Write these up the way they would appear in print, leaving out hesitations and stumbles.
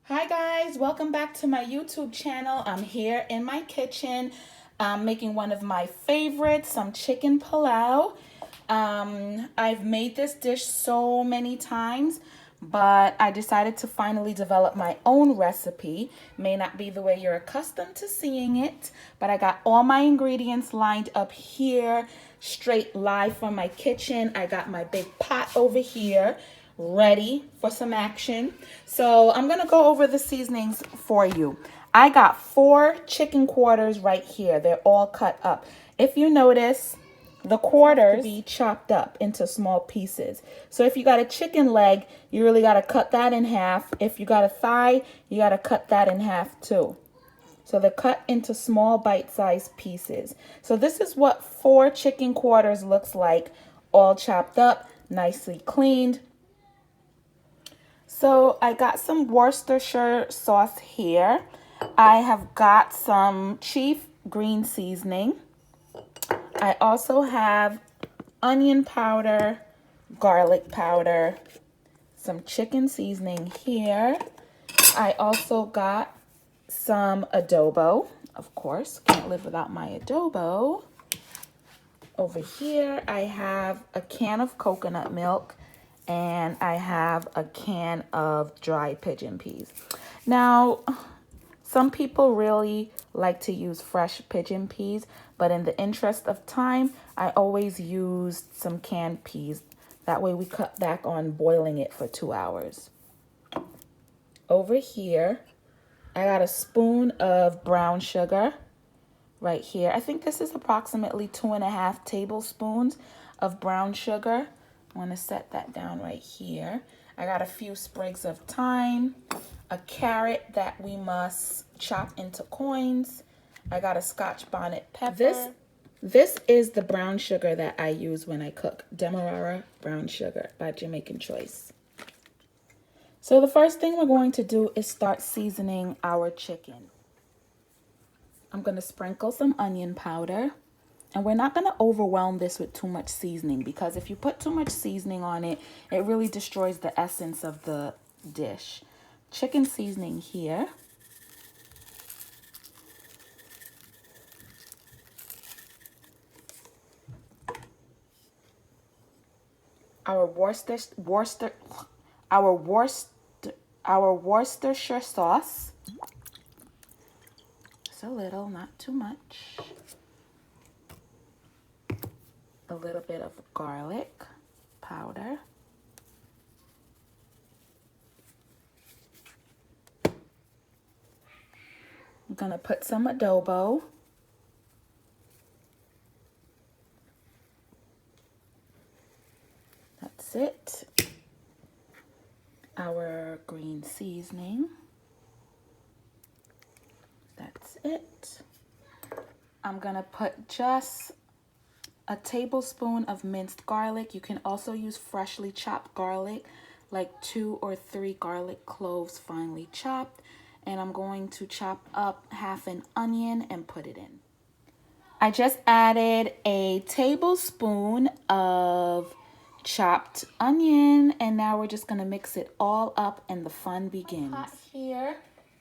Hi guys, welcome back to my YouTube channel. I'm here in my kitchen making one of my favorites, some chicken pilau. I've made this dish so many times, but I decided to finally develop my own recipe. May not be the way you're accustomed to seeing it, but I got all my ingredients lined up here, straight live from my kitchen. I got my big pot over here ready for some action. So I'm gonna go over the seasonings for you. I got 4 chicken quarters right here. They're all cut up. If you notice, the quarters be chopped up into small pieces. So if you got a chicken leg, you really got to cut that in half. If you got a thigh, you got to cut that in half too. So they're cut into small bite-sized pieces. So this is what 4 chicken quarters looks like, all chopped up, nicely cleaned. So I got some Worcestershire sauce here. I have got some chief green seasoning. I also have onion powder, garlic powder, some chicken seasoning here. I also got some adobo. Of course, can't live without my adobo. Over here, I have a can of coconut milk. And I have a can of dried pigeon peas. Now, some people really like to use fresh pigeon peas, but in the interest of time, I always use some canned peas. That way we cut back on boiling it for 2 hours. Over here, I got a spoon of brown sugar right here. I think this is approximately 2.5 tablespoons of brown sugar. I want to set that down right here. I got a few sprigs of thyme, a carrot that we must chop into coins. I got a scotch bonnet pepper. This is the brown sugar that I use when I cook. Demerara brown sugar by Jamaican Choice. So the first thing we're going to do is start seasoning our chicken. I'm going to sprinkle some onion powder. And we're not going to overwhelm this with too much seasoning, because if you put too much seasoning on it, it really destroys the essence of the dish. Chicken seasoning here. Our Worcestershire sauce. Just a little, not too much. A little bit of garlic powder. I'm gonna put some adobo. That's it. Our green seasoning. That's it. I'm gonna put just a tablespoon of minced garlic. You can also use freshly chopped garlic, like 2 or 3 garlic cloves finely chopped. And I'm going to chop up half an onion and put it in. I just added a tablespoon of chopped onion, and now we're just gonna mix it all up and the fun begins. Hot here,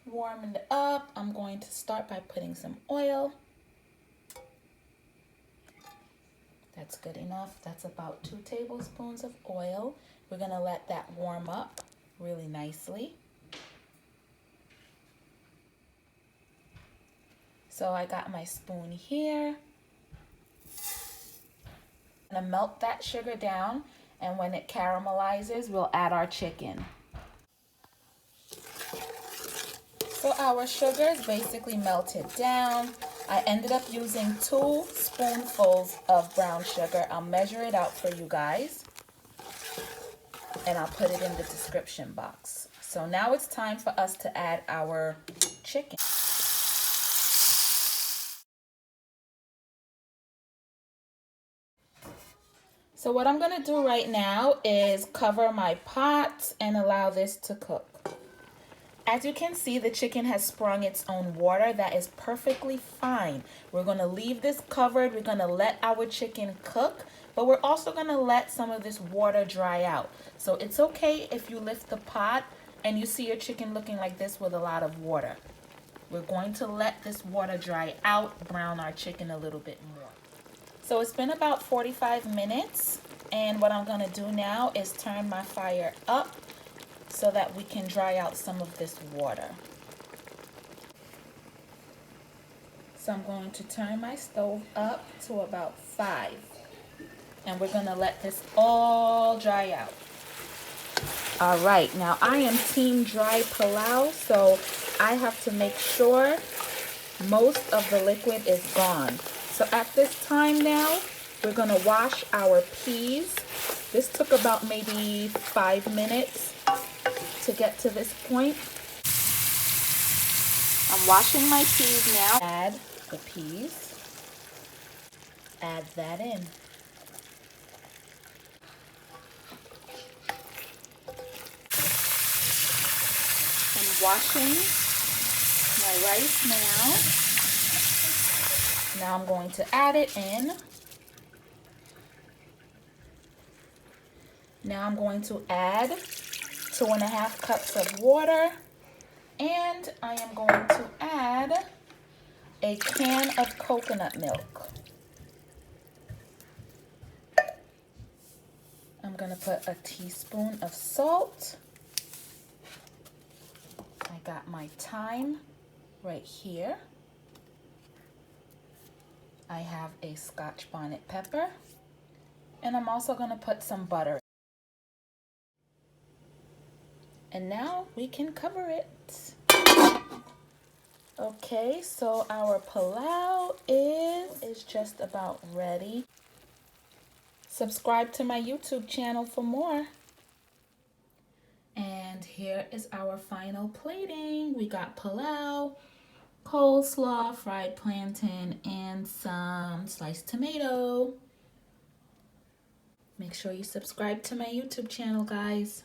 warming it up. I'm going to start by putting some oil. That's good enough. That's about 2 tablespoons of oil. We're going to let that warm up really nicely. So I got my spoon here. I'm going to melt that sugar down, and when it caramelizes, we'll add our chicken. So our sugar is basically melted down. I ended up using 2 spoonfuls of brown sugar. I'll measure it out for you guys, and I'll put it in the description box. So now it's time for us to add our chicken. So what I'm gonna do right now is cover my pot and allow this to cook. As you can see, the chicken has sprung its own water. That is perfectly fine. We're going to leave this covered. We're going to let our chicken cook, but we're also going to let some of this water dry out. So it's okay if you lift the pot and you see your chicken looking like this with a lot of water. We're going to let this water dry out, brown our chicken a little bit more. So it's been about 45 minutes, and what I'm gonna do now is turn my fire up so that we can dry out some of this water. So I'm going to turn my stove up to about 5, and we're gonna let this all dry out. All right, now I am team dry Pelau, so I have to make sure most of the liquid is gone. So at this time now, we're gonna wash our peas. This took about maybe 5 minutes to get to this point. I'm washing my peas now. Add the peas. Add that in. I'm washing my rice now. Now I'm going to add it in. Now I'm going to add 2.5 cups of water, and I am going to add a can of coconut milk. I'm going to put a teaspoon of salt. I got my thyme right here. I have a scotch bonnet pepper, and I'm also going to put some butter. And now we can cover it. Okay, so our Pelau is just about ready. Subscribe to my YouTube channel for more. And here is our final plating. We got Pelau, coleslaw, fried plantain, and some sliced tomato. Make sure you subscribe to my YouTube channel, guys.